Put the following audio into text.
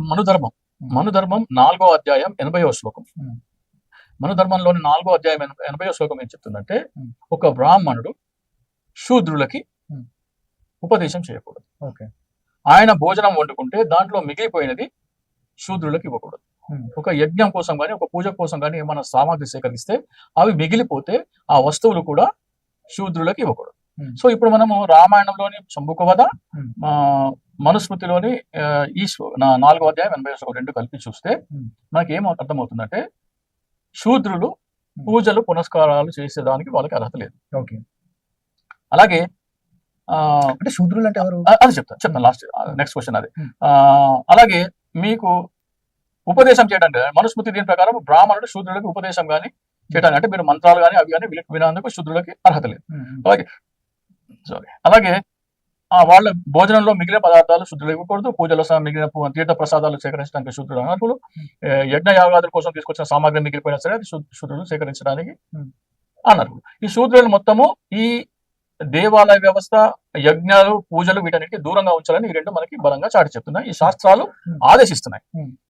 మనుధర్మం. మనుధర్మం 4వ అధ్యాయం 80వ శ్లోకం. మనుధర్మంలోని 4వ అధ్యాయం 80వ శ్లోకం ఏం చెప్తుందంటే, ఒక బ్రాహ్మణుడు శూద్రులకి ఉపదేశం చేయకూడదు. ఆయన భోజనం వండుకుంటే దాంట్లో మిగిలిపోయినది శూద్రులకు ఇవ్వకూడదు. ఒక యజ్ఞం కోసం కానీ ఒక పూజ కోసం కానీ ఏమైనా సామాగ్రి సేకరిస్తే అవి మిగిలిపోతే ఆ వస్తువులు కూడా శూద్రులకు ఇవ్వకూడదు. సో ఇప్పుడు మనము రామాయణంలోని చంబుక వధ, మనుస్మృతిలోని ఈ 4వ అధ్యాయం 80వ శ్లోకం 2 కలిపి చూస్తే మనకి ఏం అర్థమవుతుందంటే, శూద్రులు పూజలు పునస్కారాలు చేసేదానికి వాళ్ళకి అర్హత లేదు. అలాగే అంటే శూద్రులు అంటే ఎవరు? అది చెప్తాను లాస్ట్ నెక్స్ట్ క్వశ్చన్ అది. అలాగే మీకు ఉపదేశం చేయడానికి మనుస్మృతి దీని ప్రకారం బ్రాహ్మణుడు శూద్రులకు ఉపదేశం కానీ చేయడానికి, అంటే మీరు మంత్రాలు కానీ అవి కానీ వినేందుకు శూద్రులకి అర్హత లేదు. అలాగే వాళ్ళ భోజనంలో మిగిలిన పదార్థాలు శూద్రులు ఇవ్వకూడదు. పూజలో మిగిలిన తీర్థ ప్రసాదాలు సేకరించడానికి శూద్రులు అనర్హులు. యజ్ఞ యాగాదుల కోసం తీసుకొచ్చిన సామాగ్రి మిగిలిపోయినా సరే అది శూద్రులు సేకరించడానికి అనర్హులు. ఈ శూద్రులు మొత్తము ఈ దేవాలయ వ్యవస్థ, యజ్ఞాలు, పూజలు వీటన్నిటికీ దూరంగా ఉంచాలని ఈ రెండు మనకి బలంగా చాటి చెప్తున్నాయి. ఈ శాస్త్రాలు ఆదేశిస్తున్నాయి.